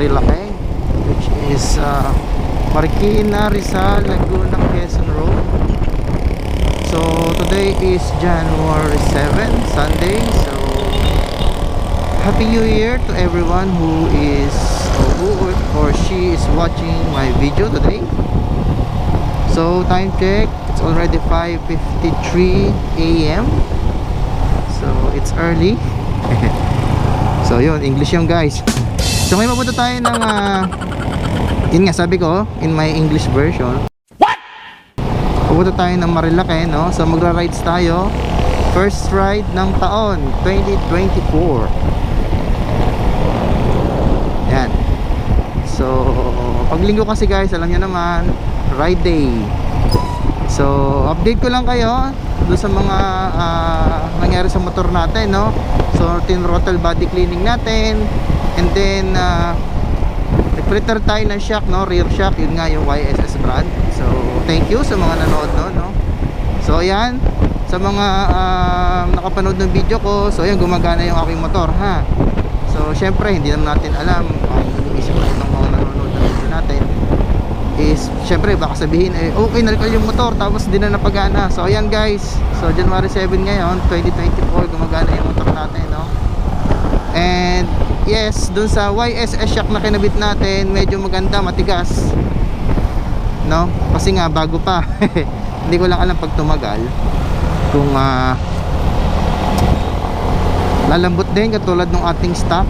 Marilake, which is Marikina, Rizal, Laguna, Quezon Road. So today is January 7, Sunday. So Happy New Year to everyone who is or she is watching my video today. So time check, it's already 5:53 AM. So it's early. So yun, English yung guys. So ngayon mapunta tayo ng yun nga sabi ko in my English version. What? Pupunta tayo ng Marilake, no? So magra-rides tayo. First ride ng taon 2024. Yan. So pag linggo kasi guys, alam niyo naman, ride day. So update ko lang kayo doon sa mga nangyari sa motor natin, no? So tin-throttle body cleaning natin, and then nag-filter tayo ng shock, no? Rear shock, yun nga yung YSS brand. So thank you sa mga nanood, no? So ayan, sa mga nakapanood ng video ko, so ayan, gumagana yung aking motor, ha? So syempre hindi naman natin alam, isip natin ng mga nanonood ng video natin is syempre baka sabihin okay nalikal yung motor tapos hindi na napagana. So ayan guys, so January 7 ngayon 2024, gumagana yung motor natin, no? And yes, dun sa YSS shock na kinabit natin, medyo maganda, matigas, no? Kasi nga bago pa. Hindi ko lang alam pag tumagal kung lalambot din katulad ng ating stock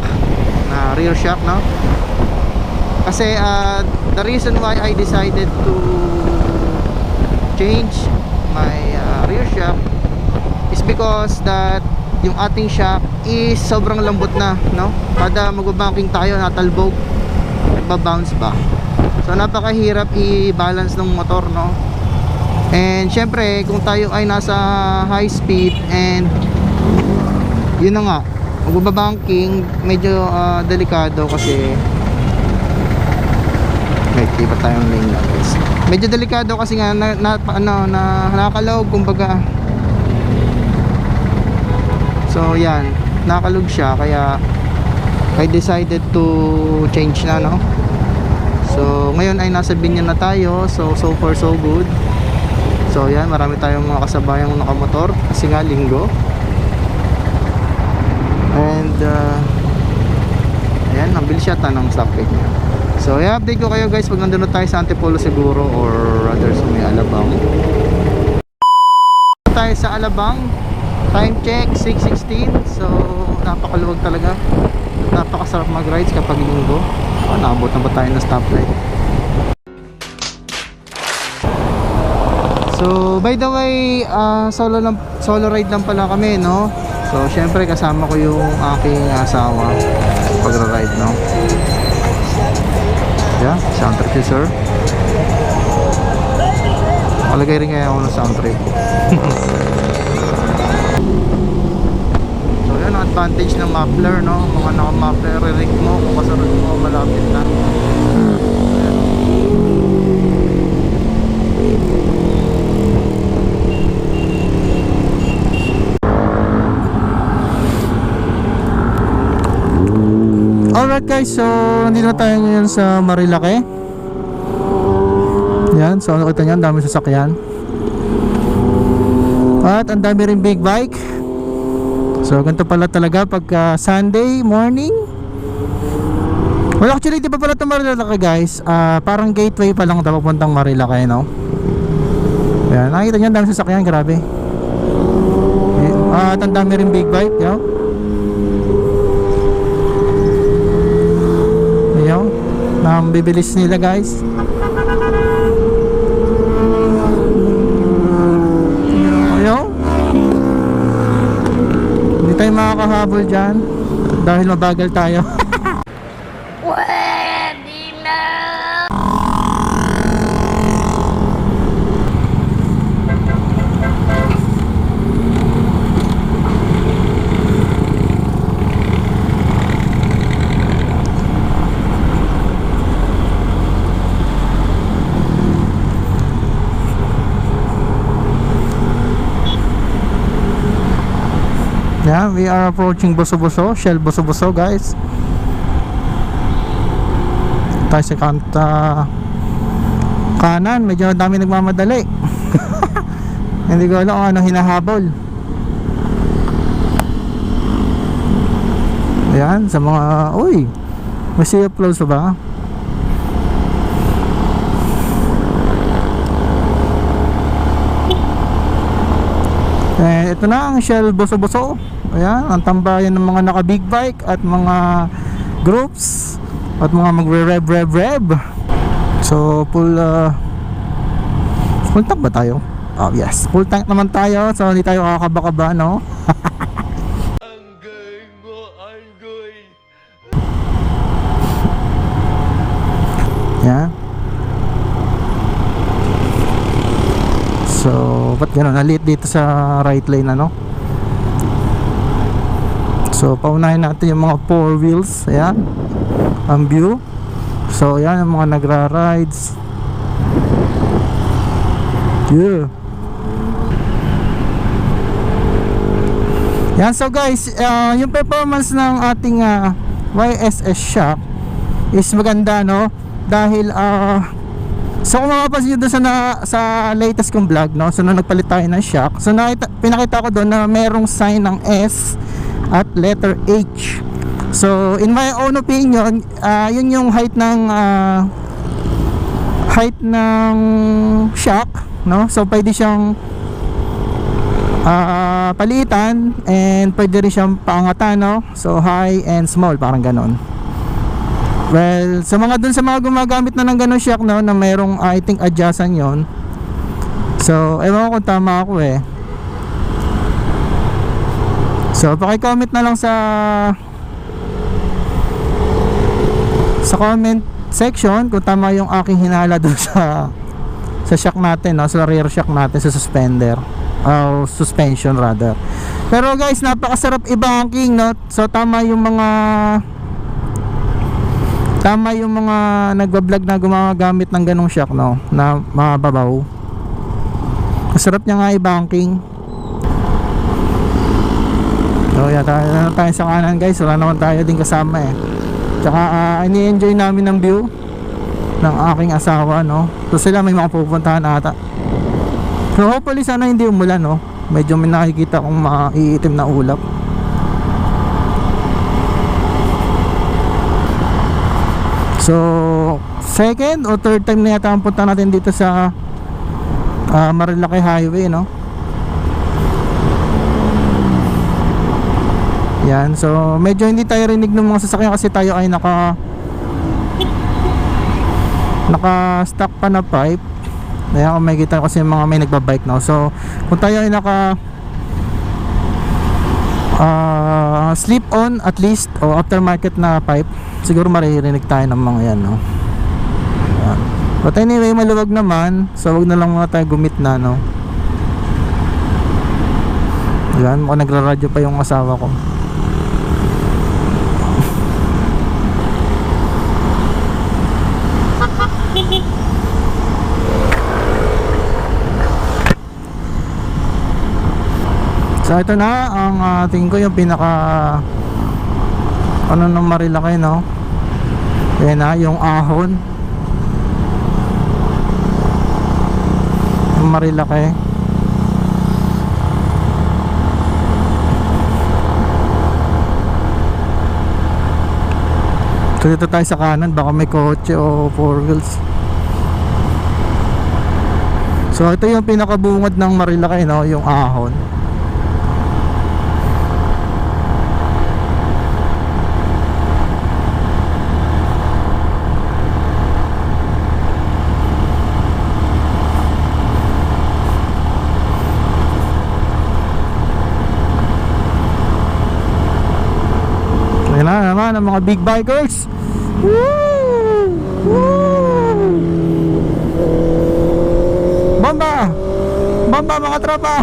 na rear shock, no? Kasi the reason why I decided to change my rear shock is because that yung ating shock is sobrang lambot na, no? Kada magbabanking tayo, natalbog, nagbabounce ba. So napakahirap i-balance ng motor, no? And syempre kung tayo ay nasa high speed and yun na nga, magbabanking, medyo delikado kasi iba tayong lane lang guys. Medyo delikado kasi nga nakakalog kumbaga. So yan, nakakalog siya, kaya I decided to change na, no? So ngayon ay nasa Binyan na tayo. So far so good. So yan, marami tayong mga kasabayang nakamotor kasi nga linggo. And ayan, ang bilis yata ng stoplight niya. So i-update ko kayo guys pag nandun na tayo sa Antipolo siguro, or rather sa may Alabang. Tayo sa Alabang, time check 6:16. So napakaluwag talaga, napakasarap mag-rides kapag linggo. Naabot na ba tayo ng stoplight? So by the way, solo ride lang pala kami, no? So syempre kasama ko yung aking asawa pag-ride, no? Yeah, sound trip sir. Malagay rin kaya ako ng sound trip. So yan ang advantage ng muffler, no? Mga naka-muffler, re-rig mo kung kasunod mo, malapit na. Alright guys, so nandito na tayo ngayon sa Marilake. Yan, so nakita nyo, ang dami sasakyan. At ang dami rin big bike. So ganito pala talaga pagka Sunday morning. Well actually di pa pala ito Marilake guys, parang gateway pa lang ito papuntang Marilake, no? Yan, nakita nyo, ang dami sasakyan, grabe. At ang dami rin big bike, no? Ang bibilis nila guys. Ayaw, hindi tayo makakahabol dyan dahil mabagal tayo. Pwede na. Yeah, we are approaching Boso-Boso, Shell Boso-Boso guys. tayo sa kanta kanan, medyo dami nagmamadali. Hindi ko alam kung ano hinahabol. Ayan, sa mga, uy, may sea applause ba? Ito na ang Shell Boso-Boso. Ayan, ang tambayan ng mga naka big bike at mga groups at mga magre-rev. So full tank ba tayo? Oh yes, full tank naman tayo. So hindi tayo kakaba-kaba, no? Yeah. So, ba't gano'n? Nalit dito sa right lane, ano? So, paunahin natin yung mga 4 wheels. Ayan. Ang view. So, ayan, yung mga nagra-rides. Yeah. Yan, so guys, yung performance ng ating YSS shock is maganda, no? Dahil, so kung makapansin nyo doon sa latest kong vlog, no? So nung nagpalit tayo ng shock, so pinakita ko doon na merong sign ng S at letter H. So in my own opinion, yun yung height ng shock, no? So pwede siyang palitan and pwede rin siyang paangatan, no? So high and small, parang ganon. Well, sa mga gumagamit na ng ganun shock, no, na mayroong I think adjustan yon. So, ewan ko kung tama ako eh. So, paki-comment na lang sa comment section kung tama yung aking hinala doon sa shock natin, no, sa rear shock natin, sa suspender. Suspension rather. Pero guys, napakasarap i-banking, no? So, tama yung mga nagbablog na gumagamit ng ganong shock, no, na mababaw. Masarap niya nga i-banking. So yan, tayo sa kanan guys. Wala naman tayo din kasama eh. Tsaka ini-enjoy namin ng view ng aking asawa, no. So sila may mga pupuntahan ata. So hopefully sana hindi umulan, no. Medyo may nakikita kong maiitim na ulap. So, second o third time na yata ang punta natin dito sa Marilaki Highway, no? Yan, so medyo hindi tayo rinig ng mga sasakyan kasi tayo ay naka-stock pa na pipe. Kaya kung may kita kasi mga may nagbabike, no? So, kung tayo ay slip on at least o aftermarket na pipe, siguro maririnig tayo ng mga yan, no? Yan. But anyway, maluwag naman, so wag na lang muna tayo gumit na, no? Yan, mukhang nagra-radyo pa yung asawa ko. So ito na ang tingin ko yung pinaka ano ng Marilaki, no? Yan na yung ahon ng Marilaki. So dito tayo sa kanan, baka may kotse o 4 wheels. So ito yung pinakabungad ng Marilaki, no? Yung ahon. Ayan na naman ang mga big bikers. Woo! Woo! Bomba! Bomba mga tropa!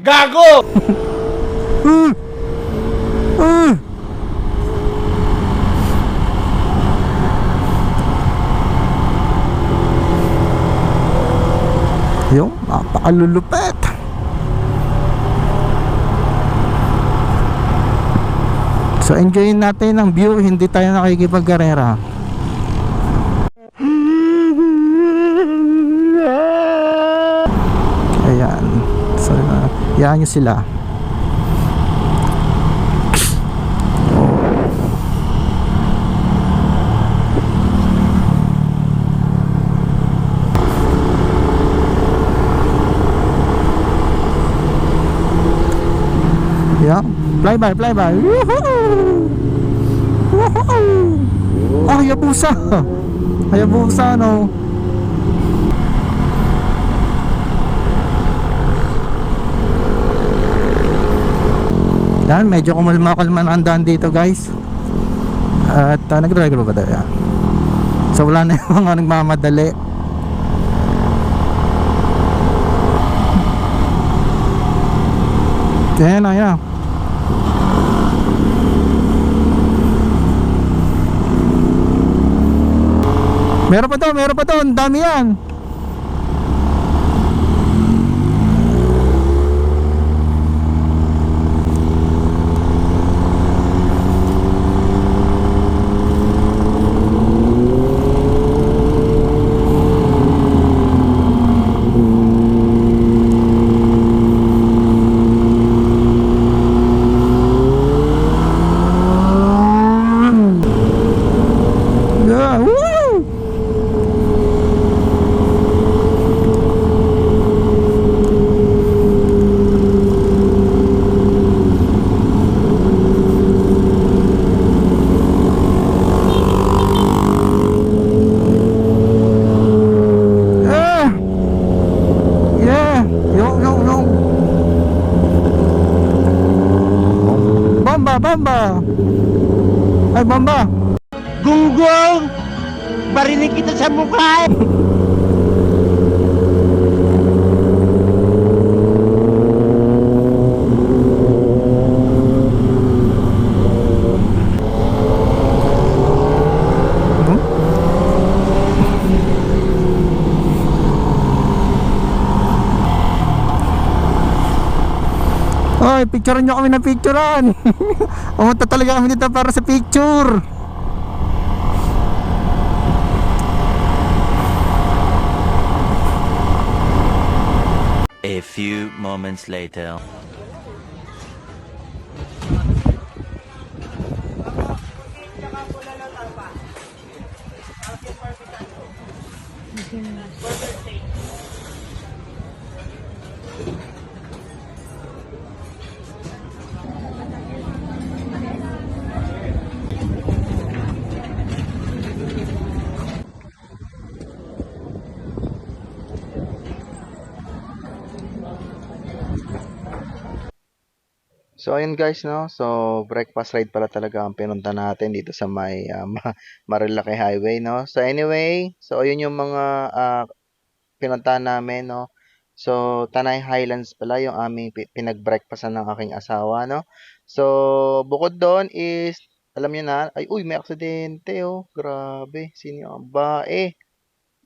Gago! Yung napakalulupet. So enjoyin natin ang view, hindi tayo nakikipagkarera. Yan nyo sila. Yeah, fly by. Woohoo! Woohoo! Ah, Hayabusa. Hayabusa, no. Yan, medyo kumalma-kalma na ang daan dito, guys. At nag-drive ba tayo? Yan. So wala na yung mga nagmamadali. Yan na. Meron pa to, ang dami yan. Yeah, woo! Yeah, yung Bamba. Ay, Bamba. Gunggong! Barinig kita sa mukha eh! Oy, picturean nyo kami ng picturean. Pumunta talaga kami dito para sa picture. A few moments later. So ayun guys, no. So breakfast ride pala talaga ang pinunta natin dito sa may Marilaki Highway, no. So anyway, so ayun yung mga pinuntahan namin, no. So Tanay Highlands pala yung aming pinag-breakfastan ng aking asawa, no. So bukod doon is alam niyo na, ay uy, may aksidente oh. Grabe, sino yung bae?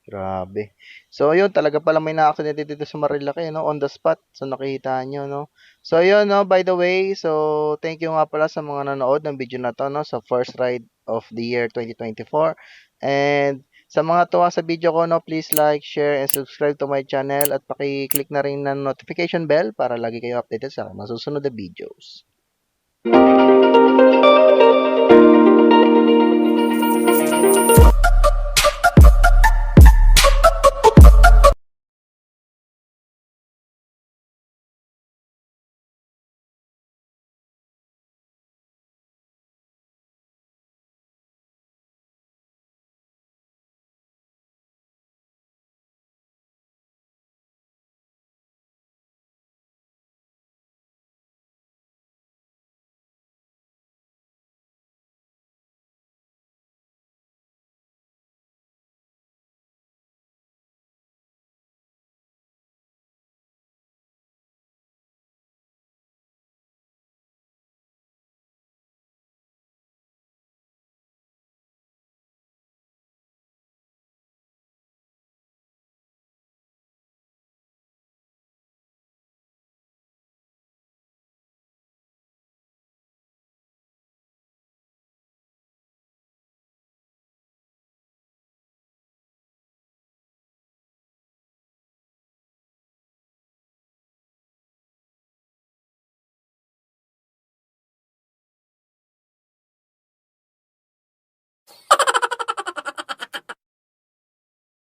Grabe. So, yun, talaga pala may na-aksidente dito sa Marilaki, no? On the spot. So, nakita nyo, no? So, yun, no? By the way, so, thank you nga pala sa mga nanood ng video na to, no? Sa first ride of the year 2024. And, sa mga tuwa sa video ko, no? Please like, share, and subscribe to my channel. At paki-click na rin ng notification bell para lagi kayo updated sa mga susunod na videos.